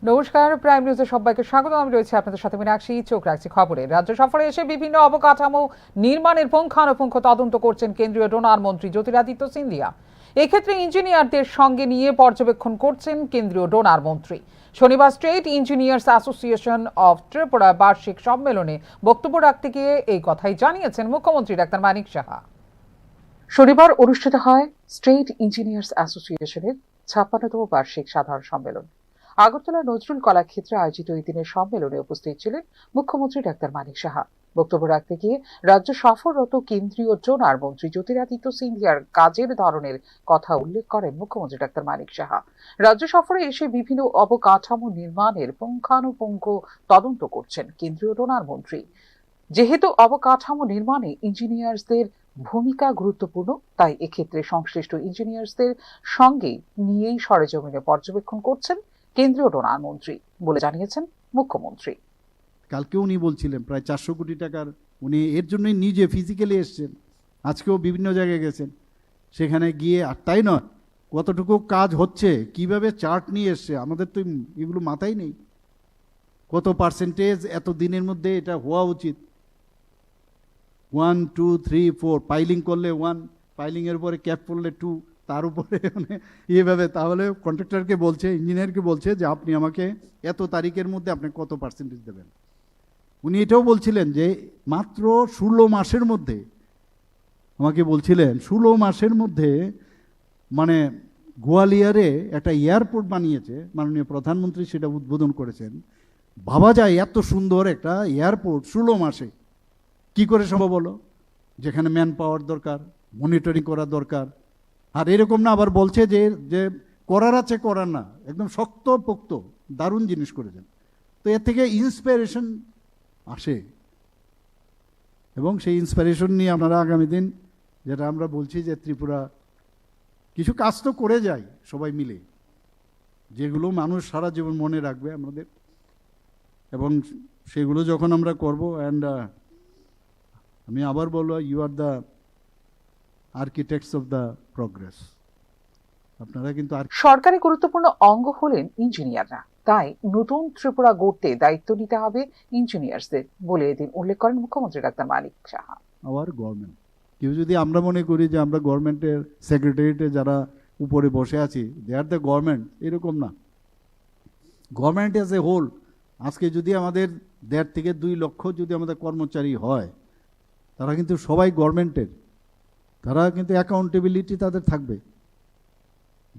নমস্কার, প্রাইম নিউজে সবাইকে স্বাগত। আমি রয়েছে আপনাদের সাথে মীনাক্ষী। চোখ রাখছি খবরে। রাজ্য সফরে এসে বিভিন্ন অবকাঠামো নির্মাণের পুঙ্খানুপুঙ্খ তদন্ত করছেন কেন্দ্রীয় ডোনার মন্ত্রী জ্যোতিরাদিত্য সিন্ধিয়া। এক্ষেত্রে ইঞ্জিনিয়ারদের সঙ্গে নিয়ে পর্যবেক্ষণ করছেন কেন্দ্রীয় ডোনার মন্ত্রী। শনিবার state engineers association of Tripura বার্ষিক সম্মেলনে বক্তব্য রাখতে গিয়ে এই কথাই জানিয়েছেন মুখ্যমন্ত্রী ডাক্তার মানিক সাহা। শনিবার অনুষ্ঠিত হয় স্টেট ইঞ্জিনিয়ার্স অ্যাসোসিয়েশনের 56তম বার্ষিক সাধারণ সম্মেলন। আগরতলা নজরুল কলাক্ষেত্রে আয়োজিত এই দিনের সম্মেলনে উপস্থিত ছিলেন মুখ্যমন্ত্রী ডাক্তার মানিক সাহা। বক্তব্য রাখতে গিয়ে রাজ্য সফররত কেন্দ্রীয় ডোনার মন্ত্রী জ্যোতিরাদিত্য সিন্ধিয়ার কাজের ধরনের কথা উল্লেখ করেন মুখ্যমন্ত্রী ডাক্তার মানিক সাহা। রাজ্য সফরে এসে বিভিন্ন অবকাঠামো নির্মাণের পুঙ্খানুপুঙ্খ তদন্ত করছেন কেন্দ্রীয় ডোনার মন্ত্রী। যেহেতু অবকাঠামো নির্মাণে ইঞ্জিনিয়ার্সদের ভূমিকা গুরুত্বপূর্ণ, তাই এক্ষেত্রে সংশ্লিষ্ট ইঞ্জিনিয়ার্সদের সঙ্গে নিয়েই সরেজমিনে পর্যবেক্ষণ করছেন কেন্দ্রীয় ডোনার মন্ত্রী বলে জানিয়েছেন মুখ্যমন্ত্রী। কালকে উনি বলছিলেন প্রায় 400 কোটি টাকার, উনি এর জন্যই নিজে ফিজিক্যালি এসছেন। আজকেও বিভিন্ন জায়গায় গেছেন, সেখানে গিয়ে আর তাই নয়, কতটুকু কাজ হচ্ছে, কিভাবে চার্ট নিয়ে এসছে, আমাদের তো এগুলো মাথায় নেই। কত পার্সেন্টেজ এত দিনের মধ্যে এটা হওয়া উচিত। 1 2 3 4 পাইলিং করলে 1, পাইলিংয়ের উপরে ক্যাপ করলে 2, তার উপরে মানে এইভাবে। তাহলে কন্ট্রাক্টরকে বলছে, ইঞ্জিনিয়ারকে বলছে যে আপনি আমাকে এত তারিখের মধ্যে আপনি কত পার্সেন্টেজ দেবেন। উনি এটাও বলছিলেন যে মাত্র 16 মাসের মধ্যে, আমাকে বলছিলেন 16 মাসের মধ্যে মানে গোয়ালিয়রে একটা এয়ারপোর্ট বানিয়েছে মাননীয় প্রধানমন্ত্রী, সেটা উদ্বোধন করেছেন। ভাবা যায় এত সুন্দর একটা এয়ারপোর্ট 16 মাসে কি করে সম্ভব হলো? যেখানে ম্যান পাওয়ার দরকার, মনিটরিং করা দরকার। আর এরকম না আবার বলছে যে যে করার আছে করার না, একদম শক্ত পোক্ত দারুণ জিনিস করেছেন। তো এর থেকে ইন্সপিরেশন আসে, এবং সেই ইন্সপিরেশন নিয়ে আপনারা আগামী দিন, যেটা আমরা বলছি যে ত্রিপুরা কিছু কাজ তো করে যায় সবাই মিলে, যেগুলো মানুষ সারা জীবন মনে রাখবে আমাদের, এবং সেগুলো যখন আমরা করব। অ্যান্ড আমি আবার বলবো, you are the architects of the progress. আপনারা কিন্তু সরকারি গুরুত্বপূর্ণ অঙ্গ হলেন ইঞ্জিনিয়াররা, তাই নতুন ত্রিপুরা গড়তে দায়িত্ব নিতে হবে ইঞ্জিনিয়ার্সদের বলে এদিন উল্লেখ করেন মুখ্যমন্ত্রী doctor Manik Saha. Hour government, কেউ যদি আমরা মনে করি যে আমরা গভর্নমেন্টের সেক্রেটারিয়েটে যারা উপরে বসে আছি দে আর দ্য গভর্নমেন্ট, এরকম না। গভর্নমেন্ট অ্যাজ এ হোল, আজকে যদি আমাদের 1.5 থেকে 2 লক্ষ যদি আমাদের কর্মচারী হয়, তারা কিন্তু সবাই গভর্নমেন্টের, তারা কিন্তু অ্যাকাউন্টেবিলিটি তাদের থাকবে।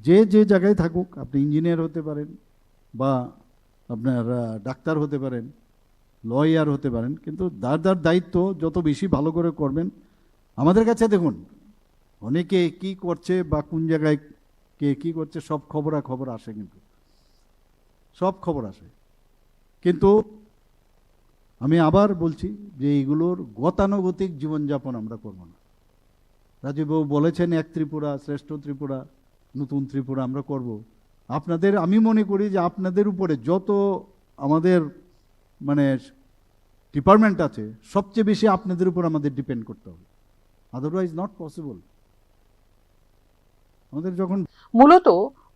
যে যে জায়গায় থাকুক, আপনি ইঞ্জিনিয়ার হতে পারেন, বা আপনার ডাক্তার হতে পারেন, লয়ার হতে পারেন, কিন্তু যার দায়িত্ব যত বেশি ভালো করে করবেন। আমাদের কাছে দেখুন, অনেকে কি করছে বা কোন জায়গায় কে কি করছে সব খবর আসে, কিন্তু সব খবর আসে। কিন্তু আমি আবার বলছি যে এইগুলোর গতানুগতিক জীবনযাপন আমরা করব না। রাজীববাবু বলেছেন এক ত্রিপুরা শ্রেষ্ঠ ত্রিপুরা, নতুন ত্রিপুরা আমরা করব। আপনাদের, আমি মনে করি যে আপনাদের উপরে যত আমাদের মানে ডিপার্টমেন্ট আছে, সবচেয়ে বেশি আপনাদের উপর আমাদের ডিপেন্ড করতে হবে, আদারওয়াইজ নট পসিবল। আমাদের যখন মূলত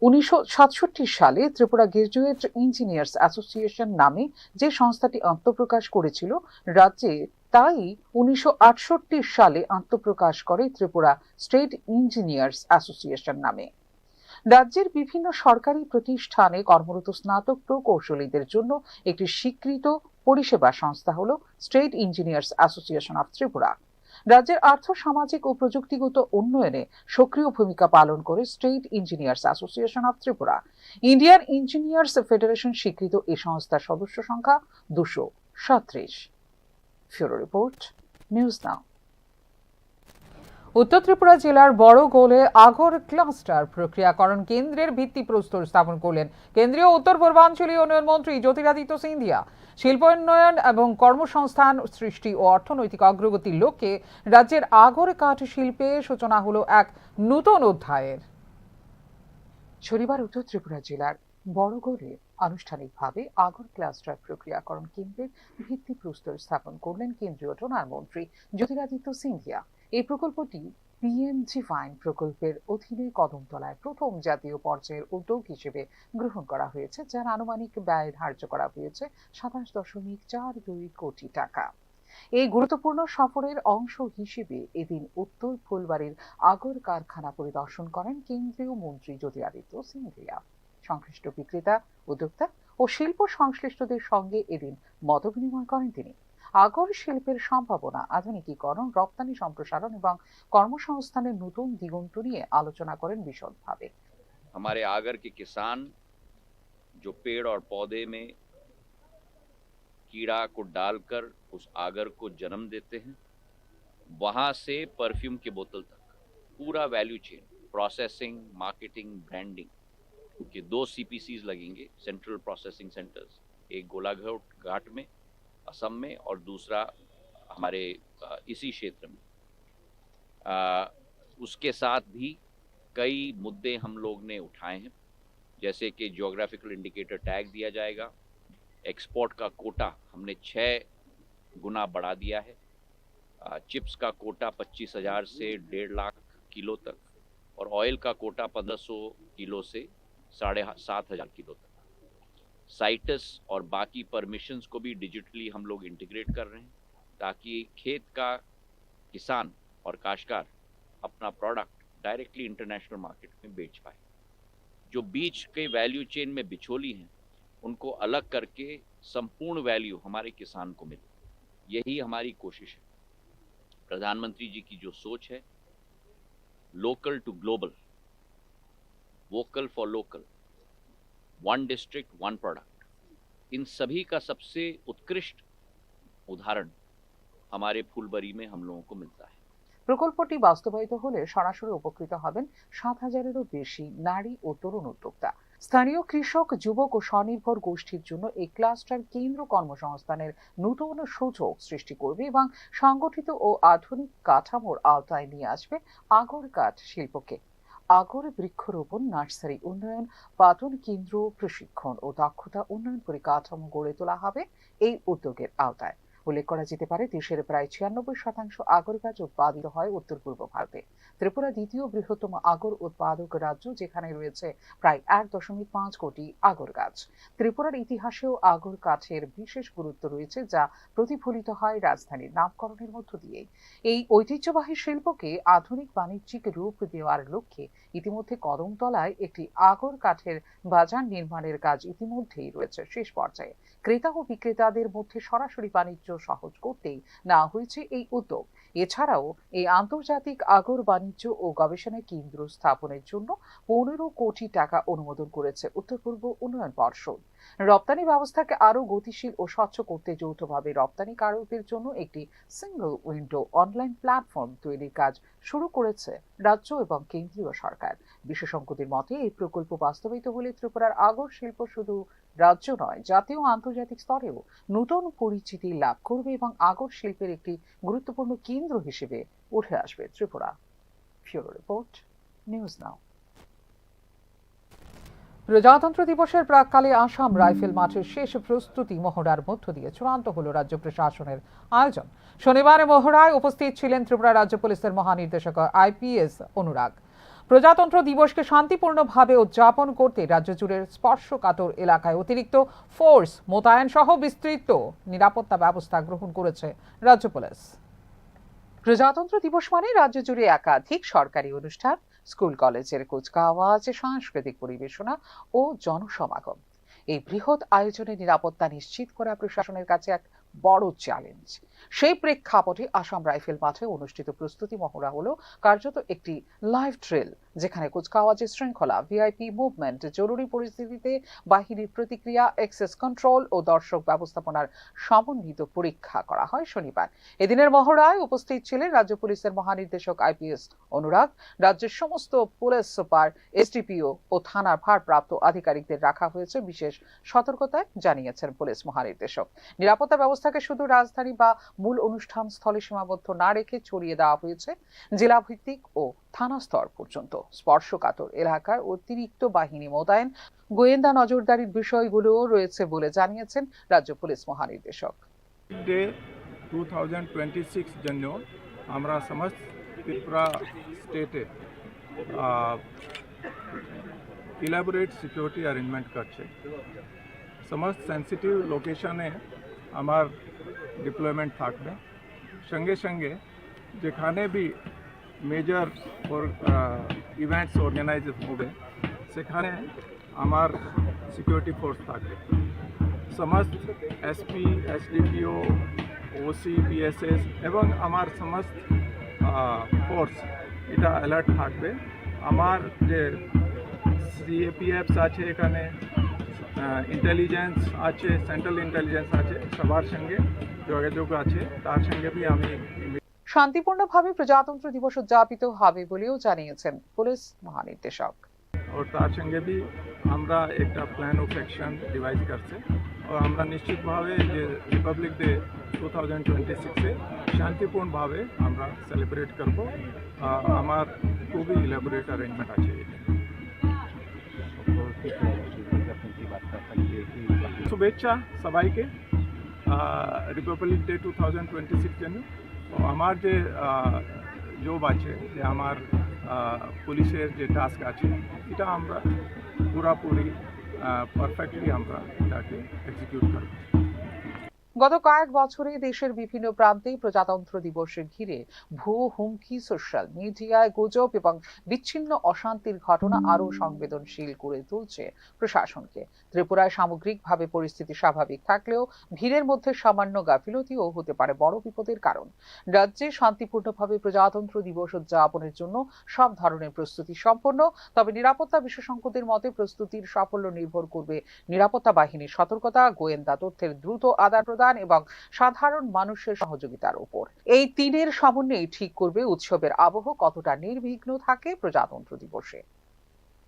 1967 সালে ত্রিপুরা গ্রাজুয়েট ইঞ্জিনিয়ার্স অ্যাসোসিয়েশন নামে যে সংস্থাটি আত্মপ্রকাশ করেছিল রাজ্যে, তাই 1968 সালে আত্মপ্রকাশ করে ত্রিপুরা স্টেট ইঞ্জিনিয়ার্স অ্যাসোসিয়েশন নামে। রাজ্যের বিভিন্ন সরকারি প্রতিষ্ঠানে কর্মরত স্নাতক প্রকৌশলীদের জন্য একটি স্বীকৃত পরিষেবা সংস্থা হল state engineers association of Tripura. রাজ্যের আর্থ সামাজিক ও প্রযুক্তিগত উন্নয়নে সক্রিয় ভূমিকা পালন করে state engineers association of Tripura. Indian engineers federation স্বীকৃত এই সংস্থার সদস্য সংখ্যা 237। Bureau report, news now. উত্তর ত্রিপুরা জেলার বড়গোলে আগর ক্লাস্টার প্রক্রিয়াকরণ কেন্দ্রের ভিত্তিপ্রস্তর স্থাপন করলেন কেন্দ্রীয় উত্তর পূর্বাঞ্চলীয় উন্নয়ন মন্ত্রী জ্যোতিরাদিত্য সিন্ধিয়া। শিল্পায়ন এবং কর্মসংস্থান সৃষ্টি ও অর্থনৈতিক অগ্রগতির লক্ষ্যে রাজ্যের আগর কাঠ শিল্পে সূচনা হলো এক নতুন অধ্যায়ের। শনিবার উত্তর ত্রিপুরা জেলার বড়গোলে আনুষ্ঠানিকভাবে আগর ক্লাস্টার প্রক্রিয়াকরণ কেন্দ্রের ভিত্তিপ্রস্তর স্থাপন করলেন কেন্দ্রীয় ডোনার মন্ত্রী জ্যোতিরাদিত্য সিন্ধিয়া। এই প্রকল্পটি পিএমজি ফাইন প্রকল্পের অধীনে কদমতলায় প্রথম জাতীয় পর্যায়ের উদ্যোগ হিসেবে গ্রহণ করা হয়েছে, যার আনুমানিক ব্যয় ধার্য করা হয়েছে 27.42 কোটি টাকা। এই গুরুত্বপূর্ণ সফরের অংশ হিসেবে এদিন উত্তর ফুলবাড়ির আগর কারখানা পরিদর্শন করেন কেন্দ্রীয় মন্ত্রী জ্যোতিরাদিত্য সিন্ধিয়া। সংশ্লিষ্ট বিক্রেতা, উদ্যোক্তা ও শিল্প সংশ্লিষ্টদের সঙ্গে এদিন মতবিনিময় করেন তিনি। আগর শিল্পের সম্ভাবনা, আধুনিকীকরণ, রপ্তানি সম্প্রসারণ এবং কর্মসংস্থানের নতুন দিগন্ত নিয়ে আলোচনা করেন বিশদভাবে। हमारे आगर के किसान जो पेड़ और पौधे में कीड़ा को डालकर उस आगर को जन्म देते हैं, वहां से परफ्यूम की बोतल तक पूरा value chain, processing, marketing, branding के 2 CPCs लगेंगे, सेंट्रल प्रोसेसिंग सेंटर्स, एक गोलाघाट में असम में और दूसरा हमारे इसी क्षेत्र में। उसके साथ भी कई मुद्दे हम लोग ने उठाए हैं, जैसे कि ज्योग्राफिकल इंडिकेटर टैग दिया जाएगा, एक्सपोर्ट का कोटा हमने 6 गुना बढ़ा दिया है, चिप्स का कोटा 25,000 से 1.5 लाख किलो तक और ऑयल का कोटा 1500 किलो से 7,500 किलो तक। साइटस और बाकी परमिशंस को भी डिजिटली हम लोग इंटीग्रेट कर रहे हैं ताकि खेत का किसान और काश्तकार अपना प्रोडक्ट डायरेक्टली इंटरनेशनल मार्केट में बेच पाए। जो बीच के वैल्यू चेन में बिचौली हैं उनको अलग करके संपूर्ण वैल्यू हमारे किसान को मिले, यही हमारी कोशिश है। प्रधानमंत्री जी की जो सोच है, local to global, vocal for local, 1 district 1 product, इन सभी का सबसे उत्कृष्ट उदाहरण हमारे फुलबरी में हम लोगों को मिलता है। প্রকল্পটি বাস্তবায়িত হলে সরাসরি উপকৃত হবেন 7,000-এরও বেশি নারী ও তরুণ উদ্যোক্তা। স্থানীয় কৃষক, যুবক ও স্বনির্ভর গোষ্ঠীর জন্য এই ক্লাস্টার কেন্দ্র কর্মসংস্থানের নতুন সুযোগ সৃষ্টি করবে এবং সংগঠিত ও আধুনিক কাঠামোর আওতায় নিয়ে আসবে আগর কাঠ শিল্পকে। আগর বৃক্ষরোপণ, নার্সারি উন্নয়ন, পাতন কেন্দ্র, প্রশিক্ষণ ও দক্ষতা উন্নয়ন পরিকাঠামো গড়ে তোলা হবে এই উদ্যোগের আওতায়। উল্লেখ করা যেতে পারে, দেশের প্রায় 96% আগর গাছ উৎপাদিত হয় উত্তর পূর্ব ভারতে। ত্রিপুরা দ্বিতীয় বৃহত্তম আগর উৎপাদক রাজ্য, যেখানে রয়েছে প্রায় 1.5 কোটি আগর গাছ। ত্রিপুরার ইতিহাসেও আগর কাঠের বিশেষ গুরুত্ব রয়েছে, যা প্রতিফলিত হয় রাজধানীর নামকরণের মধ্য দিয়ে। এই ঐতিহ্যবাহী শিল্পকে আধুনিক বাণিজ্যিক রূপ দেওয়ার লক্ষ্যে ইতিমধ্যে কদমতলায় একটি আগর কাঠের বাজার নির্মাণের কাজ ইতিমধ্যেই রয়েছে শেষ পর্যায়ে। ক্রেতা ও বিক্রেতাদের মধ্যে সরাসরি বাণিজ্য সহজ করতেই নেওয়া হয়েছে এই উদ্যোগ। এছাড়াও এই আন্তর্জাতিক আগর বাণিজ্য ও গবেষণা কেন্দ্র স্থাপনের জন্য 15 কোটি টাকা অনুমোদন করেছে উত্তর পূর্ব উন্নয়ন পর্ষদ। রপ্তানি ব্যবস্থাকে আরো গতিশীল ও স্বচ্ছ করতে যৌথভাবে রপ্তানিকারকদের জন্য একটি সিঙ্গল উইন্ডো অনলাইন প্ল্যাটফর্ম তৈরির কাজ শুরু করেছে রাজ্য এবং কেন্দ্রীয় সরকার। বিশেষজ্ঞদের মতে, এই প্রকল্প বাস্তবায়িত হলে ত্রিপুরার আগর শিল্প শুধু রাজ্য নয়, জাতীয় ও আন্তর্জাতিক স্তরেও নতুন পরিচিতি লাভ করবে এবং আগর শিল্পের একটি গুরুত্বপূর্ণ কেন্দ্র হিসেবে উঠে আসবে Tripura. Bureau report, news now. প্রজাতন্ত্র দিবসের প্রাক্কালে আসাম রাইফেল মাঠের শেষ প্রস্তুতি মহড়ার মধ্য দিয়ে চূড়ান্ত হল রাজ্য প্রশাসনের আয়োজন। শনিবার মহড়ায় উপস্থিত ছিলেন ত্রিপুরা রাজ্য পুলিশের মহানির্দেশক IPS অনুরাগ। প্রজাতন্ত্র দিবসকে শান্তিপূর্ণভাবে উদযাপন করতে রাজ্য জুড়ে স্পর্শকাতর এলাকায় অতিরিক্ত ফোর্স মোতায়েন সহ বিস্তৃত নিরাপত্তা ব্যবস্থা গ্রহণ করেছে রাজ্য পুলিশ। প্রজাতন্ত্র দিবস মানে রাজ্য জুড়ে একাধিক সরকারি অনুষ্ঠান, স্কুল কলেজের কুচকাওয়াজ, সাংস্কৃতিক পরিবেশনা ও জনসমাগম। এই বৃহৎ আয়োজনে নিরাপত্তা নিশ্চিত করা প্রশাসনের কাছে এক বড় চ্যালেঞ্জ। সেই প্রেক্ষাপটে আসাম রাইফেল মাঠে অনুষ্ঠিত প্রস্তুতি মহড়া হলো কার্যত একটি লাইভ ট্রেল, যেখানে কুচকাওয়াজের শৃঙ্খলা, ভিআইপি মুভমেন্ট, জরুরি পরিস্থিতিতে বাহিনীর প্রতিক্রিয়া, এক্সেস কন্ট্রোল ও দর্শক ব্যবস্থাপনার সমন্বিত পরীক্ষা করা হয় শনিবার। এদিনের মহড়ায় উপস্থিত ছিলেন রাজ্য পুলিশের মহানির্দেশক IPS অনুরাগ। রাজ্যের সমস্ত পুলিশ সুপার, SDPO ও থানার ভারপ্রাপ্ত আধিকারিকদের রাখা হয়েছে বিশেষ সতর্কতায়, জানিয়েছেন পুলিশ মহানির্দেশক। নিরাপত্তা ব্যবস্থাকে শুধু রাজধানী বা মূল অনুষ্ঠান স্থলে সীমাবদ্ধ না রেখে ছড়িয়ে দেওয়া হয়েছে জেলা ভিত্তিক ও থানা স্তর পর্যন্ত। স্পর্শকাতর এলাকায় অতিরিক্ত বাহিনী মোতায়েন, গোয়েন্দা নজরদারির বিষয়গুলোও রয়েছে বলে জানিয়েছেন রাজ্য পুলিশ মহানির্দেশক। ডে 2026 জন্য আমরা সমস্ত Tripura state elaborate security arrangement করছে সমস্ত সেন্সিটিভ লোকেশনে আমার ডিপ্লয়মেন্ট থাকবে সঙ্গে সঙ্গে যেখানে বি মেজর ইভেন্টস অর্গানাইজ হবে সেখানে আমার সিকিউরিটি ফোর্স থাকবে সমস্ত এসপি এসডিপিও ওসি পিএসএস এবং আমার সমস্ত ফোর্স এটা অ্যালার্ট থাকবে আমার যে সিএপিএফস আছে এখানে ইন্টেলিজেন্স আছে সেন্ট্রাল ইন্টেলিজেন্স আছে সবার সঙ্গে যোগাযোগ আছে তার সঙ্গে বি আমি শান্তিপূর্ণভাবে প্রজাতন্ত্র দিবস উদযাপিত হবে বলেও জানিয়েছেন পুলিশ মহানির্দেশক। और তার সঙ্গে বি আমরা একটা প্ল্যান অফ অ্যাকশন ডিভাইস করছে और আমরা নিশ্চিতভাবে যে রিপাবলিক ডে 2026 এ শান্তিপূর্ণভাবে আমরা সেলিব্রেট করব আমার খুবই ইলাবোরেট অ্যারেঞ্জমেন্ট আছে শুভেচ্ছা সবাইকে রিপাবলিক ডে 2026 জন্য আমার যে জব আছে যে আমার পুলিশের যে টাস্ক আছে এটা আমরা পুরোপুরি পারফেক্টলি আমরা এটাকে এক্সিকিউট করব। গত কয়েক বছরে দেশের বিভিন্ন প্রান্তে প্রজাতন্ত্র দিবসে ঘিরে ভুয়ো হুমকি, সোশ্যাল মিডিয়ায় গুজব এবং বিচ্ছিন্ন অশান্তির ঘটনা আরও সংবেদনশীল করে তুলছে প্রশাসনকে। ত্রিপুরায় সামগ্রিকভাবে পরিস্থিতি স্বাভাবিক থাকলেও ভিড়ের মধ্যে সামান্য গাফিলতিও হতে পারে বড় বিপদের কারণ। রাজ্যে শান্তিপূর্ণভাবে প্রজাতন্ত্র দিবস উদযাপনের জন্য সব ধরনের প্রস্তুতি সম্পন্ন, তবে নিরাপত্তা বিশেষজ্ঞদের মতে প্রস্তুতির সাফল্য নির্ভর করবে নিরাপত্তা বাহিনীর সতর্কতা, গোয়েন্দা তথ্যের দ্রুত আদান প্রদান এবং সাধারণ মানুষের সহযোগিতার উপর। এই তিনের সমন্বয়ে ঠিক করবে উৎসবের আবহ কতটা নির্বিঘ্ন থাকে প্রজাতন্ত্র দিবসে।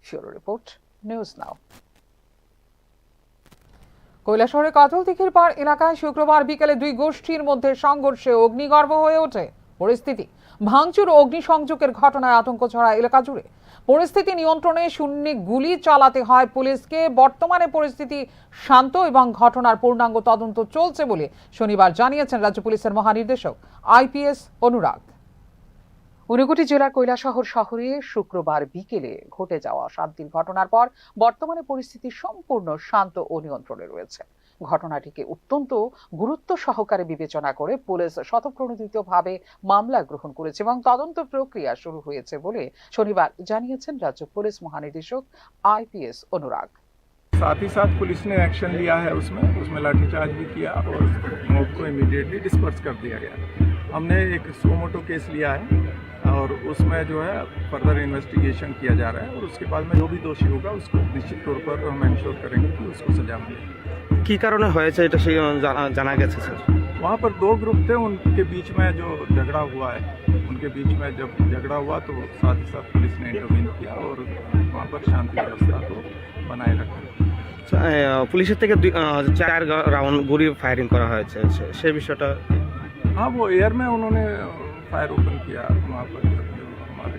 Bureau report, news now. কৈলাসহরের কাজলদিঘির পাড় এলাকায় শুক্রবার বিকেলে দুই গোষ্ঠীর মধ্যে সংঘর্ষে অগ্নিগর্ভ হয়ে ওঠে পরিস্থিতি। ভাঙচুর ও অগ্নিসংযোগের ঘটনায় আতঙ্ক ছড়ায় এলাকা জুড়ে। পরিস্থিতি নিয়ন্ত্রণে শূন্যে গুলি চালাতে হয় পুলিশকে। বর্তমানে পরিস্থিতি শান্ত এবং ঘটনার পূর্ণাঙ্গ তদন্ত চলছে বলে শনিবার জানিয়েছেন রাজ্য পুলিশের মহানির্দেশক আইপিএস অনুরাগ। ঊনকোটি জেলার কৈলাসহর শহরে শুক্রবার বিকেলে ঘটে যাওয়া শান্তির ঘটনার পর বর্তমানে পরিস্থিতি সম্পূর্ণ শান্ত ও নিয়ন্ত্রণে রয়েছে। ঘটনাটিকে অত্যন্ত গুরুত্ব সহকারে বিবেচনা করে পুলিশ স্বতঃপ্রণোদিতভাবে মামলা গ্রহণ করেছে এবং তদন্ত প্রক্রিয়া শুরু হয়েছে বলে শনিবার জানিয়েছেন রাজ্য পুলিশ মহানির্দেশক আইপিএস অনুরাগ। साथ ही साथ पुलिस ने एक्शन लिया है उसमें लाठीचार्ज भी किया और मॉब को इमीडिएटली डिस्पर्स कर दिया गया। हमने एक सुमोटो केस लिया है और उसमें जो है फर्दर इन्वेस्टिगेशन किया जा रहा है और उसके बाद में जो भी दोषी होगा उसको निश्चित तौर पर हम इंश्योर करेंगे कि उसको सजा मिले। কি কারণে হয়েছে এটা সেই জানা গেছে স্যার? वहाँ पर दो ग्रुप थे, उनके बीच में जो झगड़ा हुआ है, उनके बीच में जब झगड़ा हुआ तो साथ ही साथ पुलिस ने इंटरवीन किया और वहाँ पर शांति व्यवस्था को बनाए रखा। পুলিশের থেকে 4 রাউন্ড গুলি ফায়ারিং করা হয়েছে, সেই বিষয়টা? हाँ, वो एयर में उन्होंने फायर ओपन किया वहाँ पर जो हमारे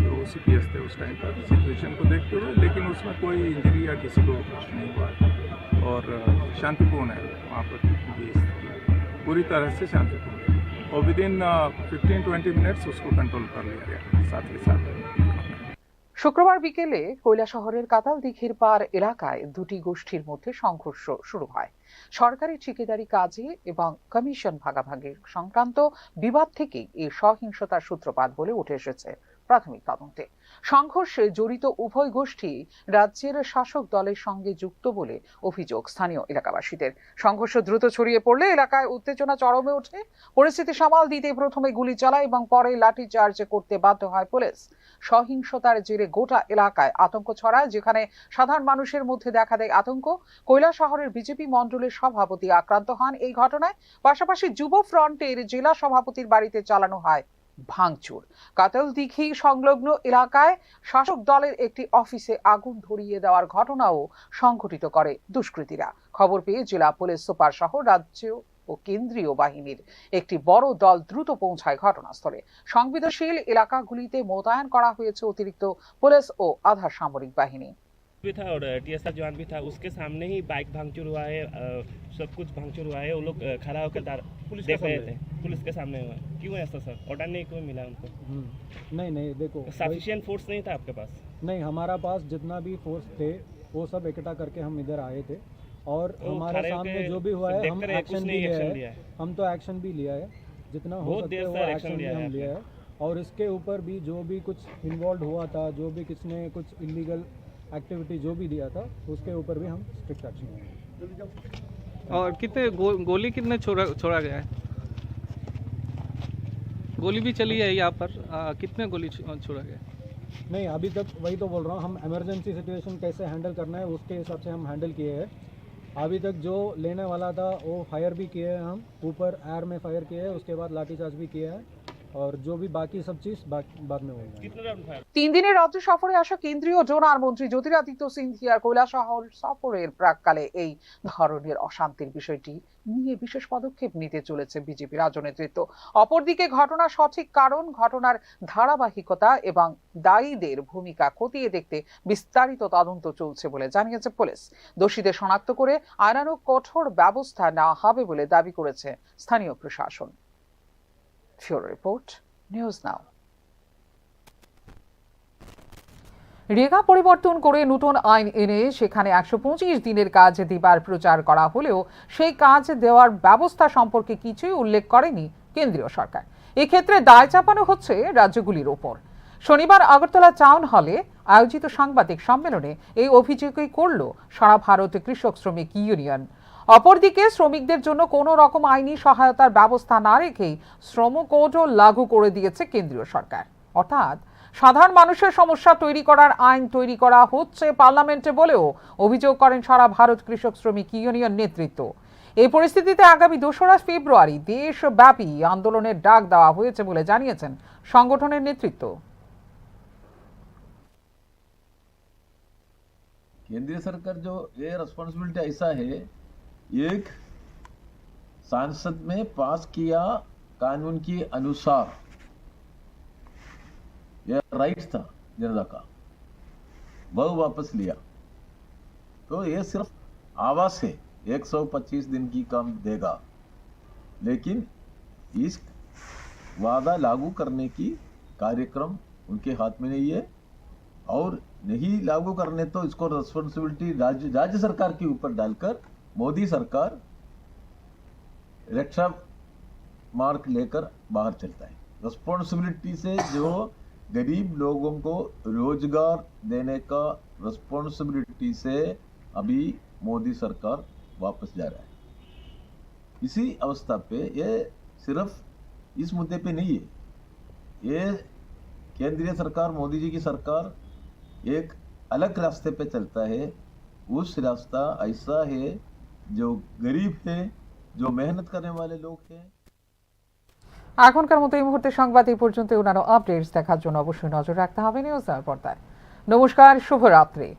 जो OCPS थे उस टाइम पर सिचुएशन को देखते हुए, लेकिन उसमें कोई इंजरी या किसी को कुछ नहीं हुआ और शांतिपूर्ण है वहाँ पर पूरी तरह से शांतिपूर्ण है और विद इन 15-20 मिनट्स उसको कंट्रोल कर लिया गया साथ ही साथ। শুক্রবার বিকেলে কৈলাসহরের কাতালদিঘির পাড় এলাকায় দুটি গোষ্ঠীর মধ্যে সংঘর্ষ শুরু হয়। সরকারি ঠিকাদারি কাজে এবং কমিশন ভাগাভাগি সংক্রান্ত বিবাদ থেকেই এই সহিংসতার সূত্রপাত বলে উঠে এসেছে প্রাথমিক তদন্তে। সংঘর্ষে জড়িত উভয় গোষ্ঠী রাজ্যের শাসক দলের সঙ্গে যুক্ত বলে অভিযোগ স্থানীয় এলাকাবাসীদের। সংঘর্ষ দ্রুত ছড়িয়ে পড়লে এলাকায় উত্তেজনা চরমে ওঠে। পরিস্থিতি সামাল দিতে প্রথমে গুলি চালায় এবং পরে লাঠিচার্জ করতে বাধ্য হয় পুলিশ। সহিংসতার জেরে গোটা এলাকায় আতঙ্ক ছড়ায়, যেখানে সাধারণ মানুষের মধ্যে দেখা দেয় আতঙ্ক। কৈলাসহরের বিজেপি মণ্ডলের সভাপতি আক্রান্ত হন এই ঘটনায়। পাশাপাশি যুব ফ্রন্টের জেলা সভাপতির বাড়িতে চালানো হয় ভাঙচুর। কাতালদিঘি সংলগ্ন এলাকায় শাসক দলের একটি অফিসে আগুন ধরিয়ে দেওয়ার ঘটনাও সংঘটিত করে দুষ্কৃতীরা। খবর পেয়ে জেলা পুলিশ সুপার সহ রাজ্য ও কেন্দ্রীয় বাহিনীর একটি বড় দল দ্রুত পৌঁছায় ঘটনাস্থলে। সংবেদনশীল এলাকাগুলিতে মোতায়েন করা হয়েছে অতিরিক্ত পুলিশ ও আধা সামরিক বাহিনী। भी था और टीएसआर जवान भी था, उसके सामने ही बाइक भांगचूर हुआ है, सब कुछ भांगचूर हुआ है। वो लोग खड़ा होकर देख रहे थे। पुलिस के सामने हुआ है। क्यों ऐसा सर? ऑर्डर नहीं क्यों मिला उनको? नहीं नहीं देखो सफिशिएंट फोर्स नहीं था आपके पास? नहीं, हमारा पास जितना भी फोर्स थे वो सब इकट्ठा करके हम इधर आए थे और वो हमारे खड़े सामने होके जो भी हुआ है देख हम कर कुछ एक्शन नहीं भी लिया एक्शन लिया है। है। हम तो एक्शन भी लिया है, जितना हो बहुत सकता देर है वो से एक्शन भी लिया है हम लिया है। और इसके ऊपर भी जो भी कुछ इन्वॉल्व हुआ था, जो भी किसने कुछ इलीगल एक्टिविटी जो भी दिया था, उसके ऊपर भी हम स्ट्रिक्ट एक्शन लेंगे। और कितने गोली कितने छोड़ा गया है? गोली भी चली है यहाँ पर, कितने गोली छोड़ा गया है? नहीं, अभी तक वही तो बोल रहा हूँ, हम इमरजेंसी सिचुएशन कैसे हैंडल करना है उसके हिसाब से हम हैंडल किए हैं। अभी तक जो लेने वाला था वो फायर भी किए हैं, हम ऊपर एयर में फायर किए हैं, उसके बाद लाठीचार्ज भी किए हैं और जो भी बाकी सब चीज़ बाद में होगा। कितने राउंड फायर? 3 দিনের রাজ্য সফরে আসা কেন্দ্রীয় ডোনার মন্ত্রী জ্যোতিরাদিত্য সিন্ধিয়ার কৈলাসহর সফরের প্রাককালে এই ধরনের অশান্তির বিষয়টি নিয়ে বিশেষ পদক্ষেপ নিতে চলেছে বিজেপি রাজ্য নেতৃত্ব। অপরদিকে ঘটনার সঠিক কারণ, ঘটনার ধারাবাহিকতা এবং দায়ীদের ভূমিকা খতিয়ে দেখতে বিস্তারিত তদন্ত চলছে বলে জানিয়েছে পুলিশ। দোষীদের শনাক্ত করে আইনানুগ কঠোর ব্যবস্থা নেওয়া হবে বলে দাবি করেছে স্থানীয় প্রশাসন। ফিউরো রিপোর্ট, নিউজ নাও। রেগা পরিবর্তন করে নতুন আইন এনে সেখানে 125 দিনের কাজ দিবার প্রচার করা হলেও সেই কাজ দেওয়ার ব্যবস্থা সম্পর্কে কিছুই উল্লেখ করেনি কেন্দ্রীয় সরকার। এক্ষেত্রে দায় চাপানো হচ্ছে রাজ্যগুলির ওপর। শনিবার আগরতলা টাউন হলে আয়োজিত সাংবাদিক সম্মেলনে এই অভিযোগই করল সারা ভারত কৃষক শ্রমিক ইউনিয়ন। অপরদিকে শ্রমিকদের জন্য কোনো রকম আইনি সহায়তার ব্যবস্থা না রেখেই শ্রম কোডও লাগু করে দিয়েছে কেন্দ্রীয় সরকার। অর্থাৎ সাধারণ মানুষের সমস্যা তৈরি করার আইন তৈরি করা হচ্ছে পার্লামেন্টে বলেও অভিযোগ করেন সারা ভারত কৃষক শ্রমিক ইউনিয়ন নেতৃত্ব। এই পরিস্থিতিতে আগামী 2রা ফেব্রুয়ারি দেশব্যাপী আন্দোলনের ডাক দেওয়া হয়েছে বলে জানিয়েছেন সংগঠনের নেতৃত্ব। केंद्रीय सरकार जो ये रिस्पॉन्सिबिलिटी ऐसा है, एक सांसद में पास किया कानून के अनुसार यह राइट था जनता का, वह वापस लिया तो ये सिर्फ आवाज है 125 दिन की काम देगा, लेकिन इस वादा लागू करने की कार्यक्रम उनके हाथ में नहीं है और नहीं लागू करने तो इसको रिस्पॉन्सिबिलिटी राज्य सरकार के ऊपर डालकर मोदी सरकार रक्षा मार्क लेकर बाहर चलता है। रिस्पॉन्सिबिलिटी से जो गरीब लोगों को रोजगार देने का रिस्पॉन्सिबिलिटी से अभी मोदी सरकार वापस जा रहा है। इसी अवस्था पे ये सिर्फ इस मुद्दे पे नहीं है, ये केंद्रीय सरकार मोदी जी की सरकार एक अलग रास्ते पे चलता है। उस रास्ता ऐसा है जो गरीब है, जो मेहनत करने वाले लोग हैं। এখনকার মতো এই মুহূর্তে সংবাদ এই পর্যন্ত। অন্যান্য আপডেটস দেখার জন্য অবশ্যই নজর রাখতে হবে নিউজ পর্দায়। নমস্কার, শুভরাত্রি।